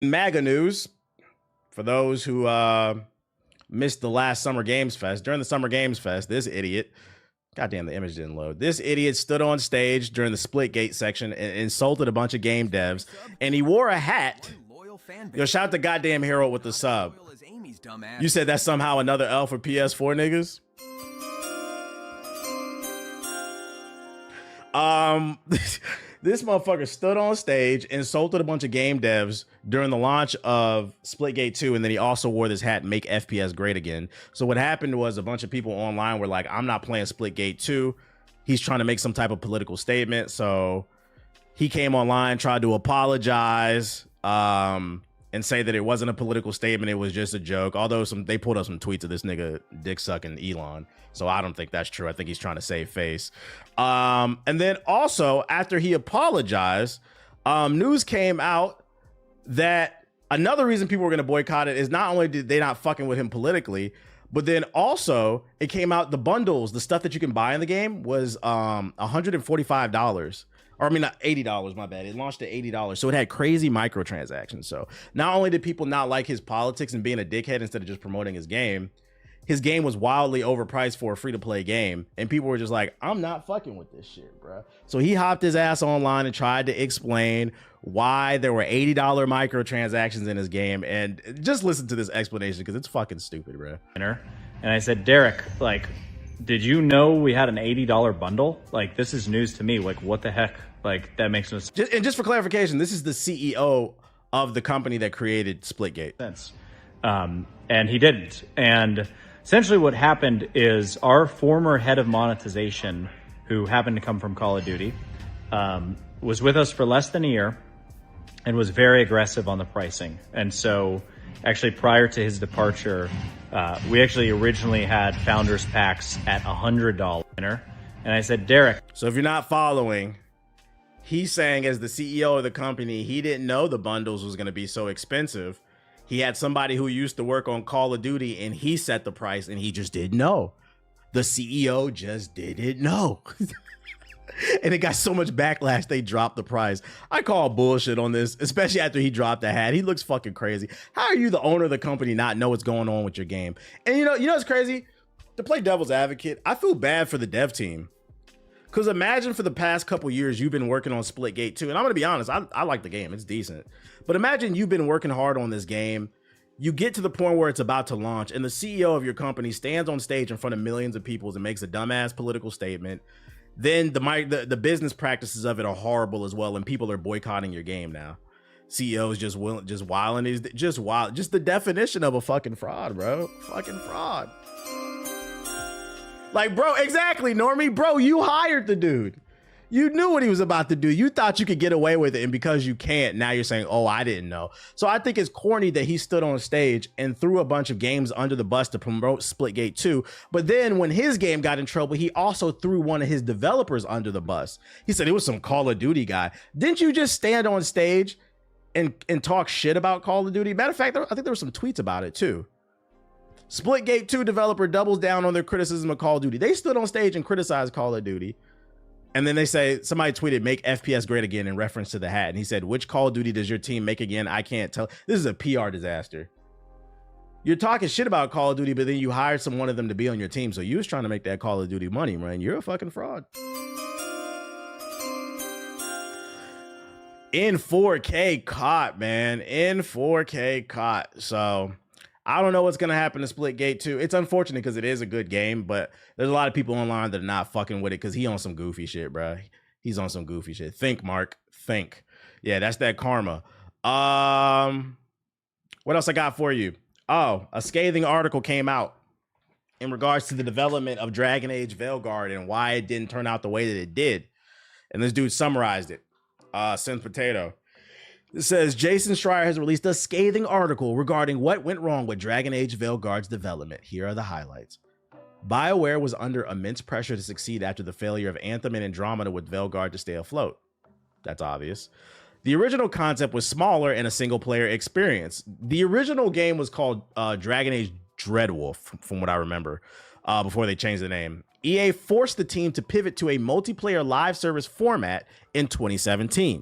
MAGA news for those who missed the last Summer Games Fest. During the Summer Games Fest, this idiot, goddamn, the image didn't load. This idiot stood on stage during the Splitgate section and insulted a bunch of game devs, and he wore a hat. Yo, shout out to goddamn Hero with the sub. You said that's somehow another L for PS4 niggas? This motherfucker stood on stage, insulted a bunch of game devs during the launch of Splitgate 2, and then he also wore this hat, Make FPS Great Again. So what happened was a bunch of people online were like, I'm not playing Splitgate 2. He's trying to make some type of political statement. So he came online, tried to apologize, and say that it wasn't a political statement, it was just a joke. Although they pulled up some tweets of this nigga dick sucking Elon. So I don't think that's true. I think he's trying to save face. And then also after he apologized, news came out that another reason people were going to boycott it is not only did they not fucking with him politically, but then also it came out the bundles, the stuff that you can buy in the game was $145. Or I mean, not $80, my bad. It launched at $80. So it had crazy microtransactions. So not only did people not like his politics and being a dickhead instead of just promoting his game was wildly overpriced for a free-to-play game. And people were just like, I'm not fucking with this shit, bro. So he hopped his ass online and tried to explain why there were $80 microtransactions in his game. And just listen to this explanation because it's fucking stupid, bro. And I said, Derek, like, did you know we had an $80 bundle? Like, this is news to me. Like, what the heck? Like, that makes no sense. And just for clarification, this is the CEO of the company that created Splitgate. And he didn't. And essentially what happened is our former head of monetization, who happened to come from Call of Duty, was with us for less than a year and was very aggressive on the pricing. And so actually prior to his departure, we actually originally had founders packs at $100. And I said, Derek. So if you're not following, he's saying as the CEO of the company, he didn't know the bundles was going to be so expensive. He had somebody who used to work on Call of Duty and he set the price and he just didn't know. The CEO just didn't know. And it got so much backlash, they dropped the price. I call bullshit on this, especially after he dropped the hat. He looks fucking crazy. How are you, the owner of the company, not know what's going on with your game? And you know what's crazy? To play devil's advocate, I feel bad for the dev team. Because imagine for the past couple years, you've been working on Splitgate 2. And I'm going to be honest, I like the game. It's decent. But imagine you've been working hard on this game. You get to the point where it's about to launch and the CEO of your company stands on stage in front of millions of people and makes a dumbass political statement. Then the business practices of it are horrible as well, and people are boycotting your game now. CEOs just wilding, just wild, just the definition of a fucking fraud, bro. Fucking fraud. Like, bro, exactly, Normie, bro. You hired the dude. You knew what he was about to do. You thought you could get away with it, and because you can't, now you're saying, oh, I didn't know. So I think it's corny that he stood on stage and threw a bunch of games under the bus to promote Splitgate 2. But then when his game got in trouble, he also threw one of his developers under the bus. He said it was some Call of Duty guy. Didn't you just stand on stage and talk shit about Call of Duty? Matter of fact, I think there were some tweets about it too. Splitgate 2 developer doubles down on their criticism of Call of Duty. They stood on stage and criticized Call of Duty. And then they say, somebody tweeted, make FPS great again in reference to the hat. And he said, which Call of Duty does your team make again? I can't tell. This is a PR disaster. You're talking shit about Call of Duty, but then you hired one of them to be on your team. So you was trying to make that Call of Duty money, man. You're a fucking fraud. In 4K caught, man. In 4K caught. So I don't know what's going to happen to Splitgate 2. It's unfortunate because it is a good game, but there's a lot of people online that are not fucking with it because he on some goofy shit, bro. He's on some goofy shit. Think, Mark. Think. Yeah, that's that karma. What else I got for you? Oh, a scathing article came out in regards to the development of Dragon Age Veilguard and why it didn't turn out the way that it did. And this dude summarized it. Send Potato. It says, Jason Schreier has released a scathing article regarding what went wrong with Dragon Age Veilguard's development. Here are the highlights. BioWare was under immense pressure to succeed after the failure of Anthem and Andromeda with Veilguard to stay afloat. That's obvious. The original concept was smaller and a single-player experience. The original game was called Dragon Age Dreadwolf, from what I remember, before they changed the name. EA forced the team to pivot to a multiplayer live service format in 2017.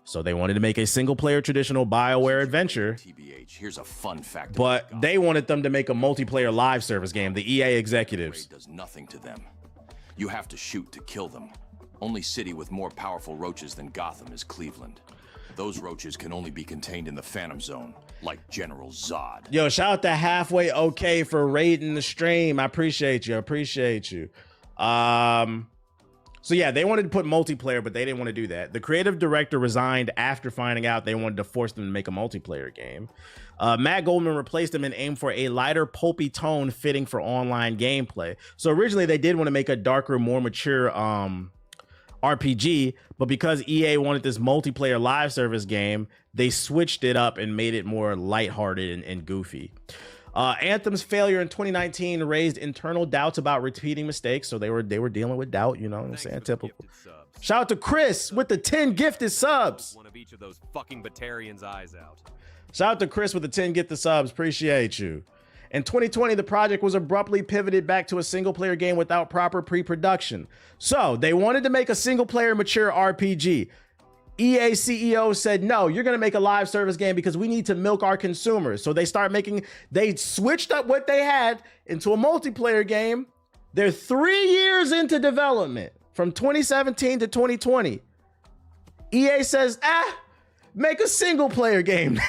So they wanted to make a single-player traditional BioWare adventure. TBH, here's a fun fact. But they wanted them to make a multiplayer live service game, the EA executives. Does nothing to them. You have to shoot to kill them. Only city with more powerful roaches than Gotham is Cleveland. Those roaches can only be contained in the Phantom Zone, like General Zod. Yo, shout out to Halfway Okay for raiding the stream. I appreciate you. I appreciate you. So yeah, they wanted to put multiplayer, but they didn't want to do that. The creative director resigned after finding out they wanted to force them to make a multiplayer game. Matt Goldman replaced him and aimed for a lighter, pulpy tone fitting for online gameplay. So originally they did want to make a darker, more mature RPG, but because EA wanted this multiplayer live service game, they switched it up and made it more lighthearted and goofy. Anthem's failure in 2019 raised internal doubts about repeating mistakes, so they were dealing with doubt, you know what I'm saying? Typical. Shout out to Chris with the 10 gifted subs. One of each of those fucking Batarians' eyes out. Shout out to Chris with the 10 gifted subs. Appreciate you. In 2020, the project was abruptly pivoted back to a single-player game without proper pre-production. So they wanted to make a single-player mature RPG. EA CEO said, no, you're going to make a live service game because we need to milk our consumers. So they switched up what they had into a multiplayer game. They're 3 years into development from 2017 to 2020. EA says, make a single player game.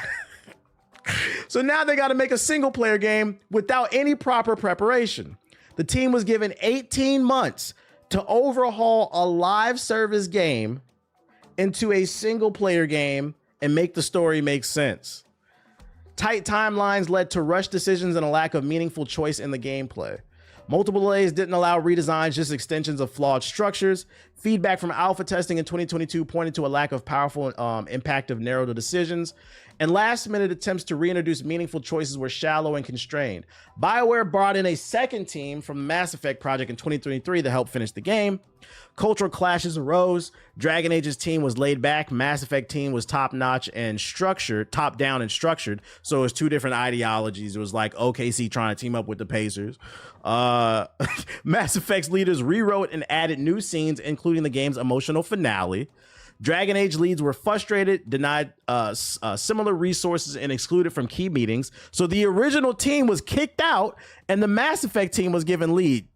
So now they got to make a single player game without any proper preparation. The team was given 18 months to overhaul a live service game into a single player game and make the story make sense. Tight timelines led to rushed decisions and a lack of meaningful choice in the gameplay. Multiple delays didn't allow redesigns, just extensions of flawed structures. Feedback from alpha testing in 2022 pointed to a lack of powerful impact of narrow decisions. And last-minute attempts to reintroduce meaningful choices were shallow and constrained. BioWare brought in a second team from the Mass Effect project in 2023 to help finish the game. Cultural clashes arose. Dragon Age's team was laid back. Mass Effect team was top-notch and structured, top-down and structured. So it was two different ideologies. It was like OKC trying to team up with the Pacers. Mass Effect's leaders rewrote and added new scenes, including the game's emotional finale. Dragon Age leads were frustrated, denied similar resources, and excluded from key meetings. So the original team was kicked out, and the Mass Effect team was given lead.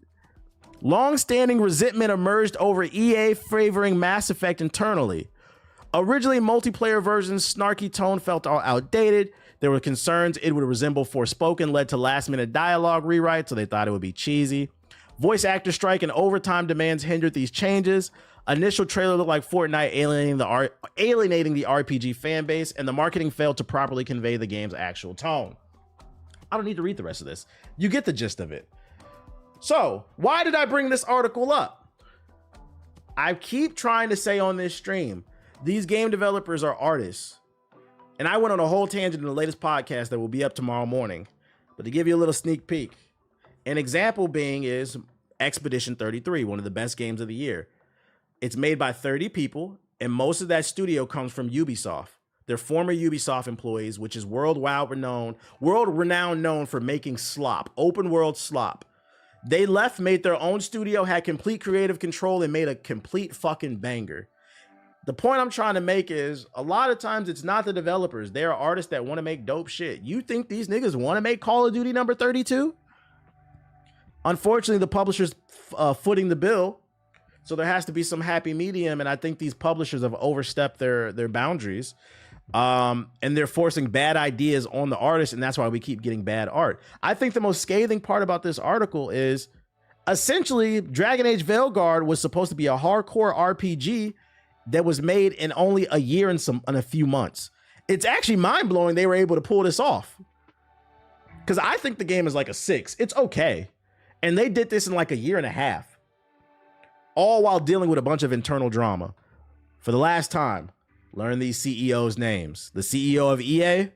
Long-standing resentment emerged over EA favoring Mass Effect internally. Originally, multiplayer version's snarky tone felt outdated. There were concerns it would resemble Forspoken, led to last-minute dialogue rewrites, so they thought it would be cheesy. Voice actor strike and overtime demands hindered these changes. Initial trailer looked like Fortnite alienating the RPG fan base, and the marketing failed to properly convey the game's actual tone. I don't need to read the rest of this. You get the gist of it. So, why did I bring this article up? I keep trying to say on this stream, these game developers are artists. And I went on a whole tangent in the latest podcast that will be up tomorrow morning. But to give you a little sneak peek, an example being is Expedition 33, one of the best games of the year. It's made by 30 people, and most of that studio comes from Ubisoft. They're former Ubisoft employees, which is world-renowned known for making slop, open world slop. They left, made their own studio, had complete creative control, and made a complete fucking banger. The point I'm trying to make is a lot of times it's not the developers. They're artists that want to make dope shit. You think these niggas want to make Call of Duty number 32? Unfortunately, the publisher's footing the bill. So there has to be some happy medium, and I think these publishers have overstepped their boundaries, and they're forcing bad ideas on the artists, and that's why we keep getting bad art. I think the most scathing part about this article is essentially Dragon Age Veilguard was supposed to be a hardcore RPG that was made in only a year and a few months. It's actually mind-blowing they were able to pull this off, because I think the game is like a 6. It's okay, and they did this in like a year and a half. All while dealing with a bunch of internal drama. For the last time, learn these CEOs' names. The CEO of EA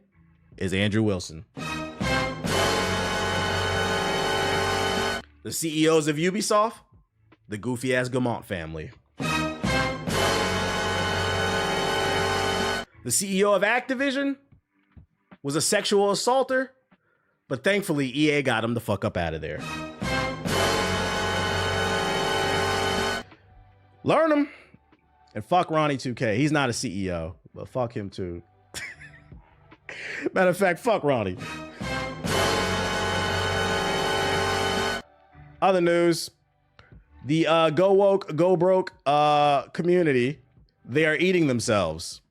is Andrew Wilson. The CEOs of Ubisoft, the goofy-ass Gamont family. The CEO of Activision was a sexual assaulter, but thankfully EA got him the fuck up out of there. Learn him. And fuck Ronnie 2K. He's not a CEO. But fuck him too. Matter of fact, fuck Ronnie. Other news. The Go Woke, Go Broke community, they are eating themselves.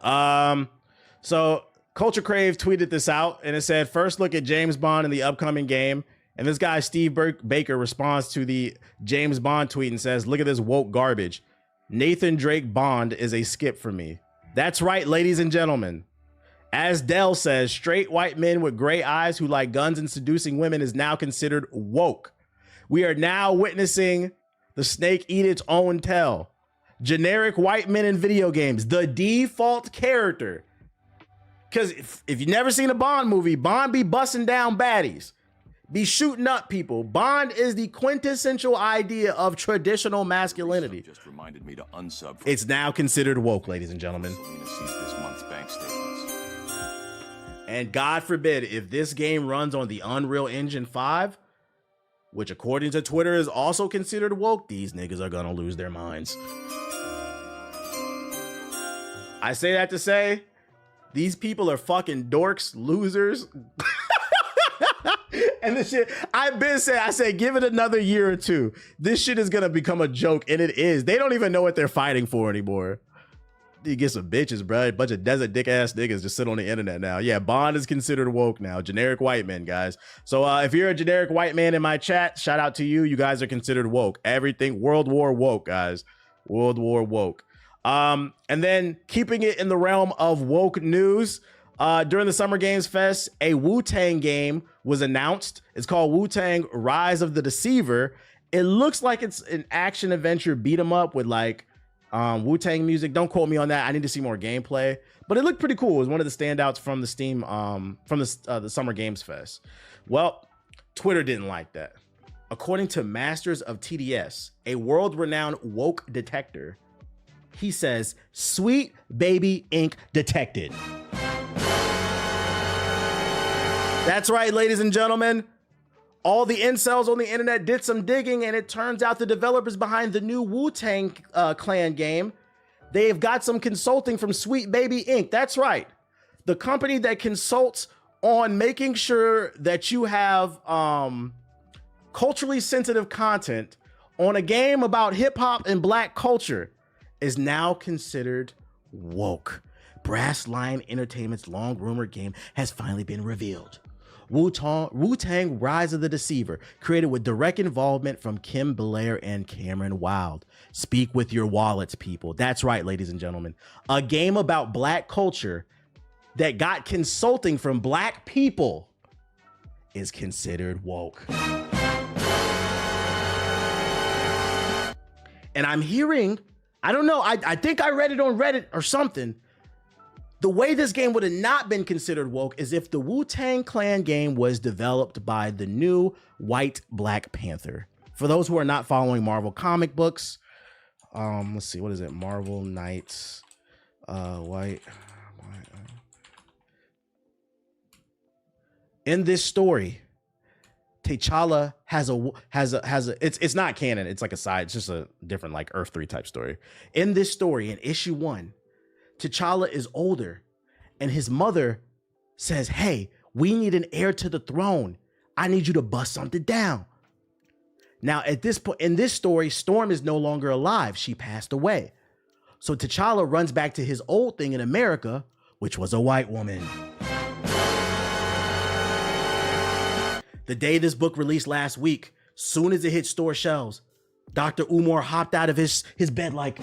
So Culture Crave tweeted this out, and it said, first look at James Bond in the upcoming game. And this guy, Steve Baker, responds to the James Bond tweet and says, look at this woke garbage. Nathan Drake Bond is a skip for me. That's right, ladies and gentlemen. As Dell says, straight white men with gray eyes who like guns and seducing women is now considered woke. We are now witnessing the snake eat its own tail. Generic white men in video games, the default character. Because if you've never seen a Bond movie, Bond be busting down baddies, be shooting up people. Bond is the quintessential idea of traditional masculinity. Just reminded me to unsub. It's now considered woke, ladies and gentlemen. Selena sees this month's bank statements. And God forbid, if this game runs on the Unreal Engine 5, which according to Twitter is also considered woke, these niggas are gonna lose their minds. I say that to say, these people are fucking dorks, losers. And this shit, I've been saying, I said, give it another year or two. This shit is gonna become a joke, and it is. They don't even know what they're fighting for anymore. You get some bitches, bro. A bunch of desert dick ass niggas just sit on the internet now. Yeah, Bond is considered woke now. Generic white men, guys. So if you're a generic white man in my chat, shout out to you. You guys are considered woke. Everything World War woke, guys. World War woke. And then keeping it in the realm of woke news, during the Summer Games Fest, a Wu-Tang game was announced. It's called Wu-Tang Rise of the Deceiver. It looks like it's an action adventure beat 'em up with like Wu-Tang music. Don't quote me on that. I need to see more gameplay, but it looked pretty cool. It was one of the standouts from the Steam, from the Summer Games Fest. Well, Twitter didn't like that. According to Masters of TDS, a world-renowned woke detector, he says, "Sweet baby ink detected." That's right, ladies and gentlemen. All the incels on the internet did some digging, and it turns out the developers behind the new Wu-Tang Clan game, they've got some consulting from Sweet Baby Inc. That's right. The company that consults on making sure that you have culturally sensitive content on a game about hip hop and black culture is now considered woke. Brass Lion Entertainment's long rumored game has finally been revealed. Wu-Tang Rise of the Deceiver, created with direct involvement from Kim Blair and Cameron Wild. Speak with your wallets, people. That's right, ladies and gentlemen. A game about black culture that got consulting from black people is considered woke. And I'm hearing, I don't know, I think I read it on Reddit or something. The way this game would have not been considered woke is if the Wu-Tang Clan game was developed by the new white Black Panther. For those who are not following Marvel comic books, let's see, what is it? Marvel Knights, white. In this story, T'Challa has a it's not canon, it's like a side, it's just a different like Earth 3 type story. In this story, in issue 1, T'Challa is older, and his mother says, "Hey, we need an heir to the throne. I need you to bust something down." Now, at this point in this story, Storm is no longer alive. She passed away. So T'Challa runs back to his old thing in America, which was a white woman. The day this book released last week, soon as it hit store shelves, Dr. Umar hopped out of his bed like...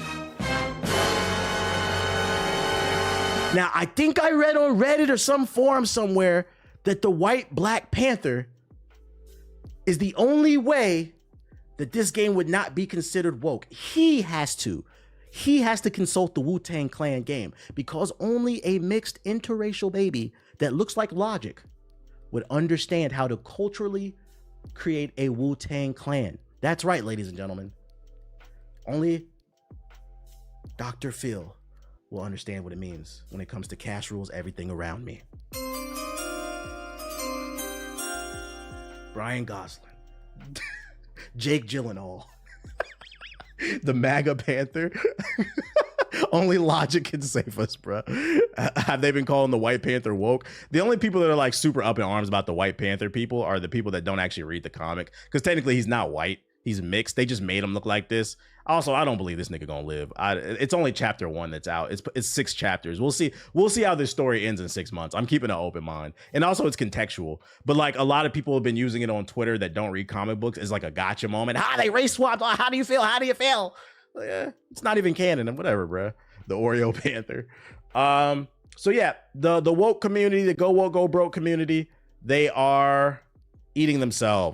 Now, I think I read on Reddit or some forum somewhere that the white Black Panther is the only way that this game would not be considered woke. He has to consult the Wu-Tang Clan game because only a mixed interracial baby that looks like Logic would understand how to culturally create a Wu-Tang Clan. That's right, ladies and gentlemen. Only Dr. Phil will understand what it means when it comes to cash rules everything around me. Ryan Gosling, Jake Gyllenhaal, the MAGA Panther. Only logic can save us, bro. Have they been calling the White Panther woke? The only people that are like super up in arms about the White Panther people are the people that don't actually read the comic, because technically he's not white. He's mixed. They just made him look like this. Also, I don't believe this nigga gonna live. It's only chapter 1 that's out. It's 6 chapters. We'll see how this story ends in 6 months. I'm keeping an open mind. And also it's contextual. But like a lot of people have been using it on Twitter that don't read comic books as like a gotcha moment. They race swapped. How do you feel? How do you feel? It's not even canon and whatever, bro. The Oreo Panther. So yeah, the woke community, the go woke, go broke community, they are eating themselves.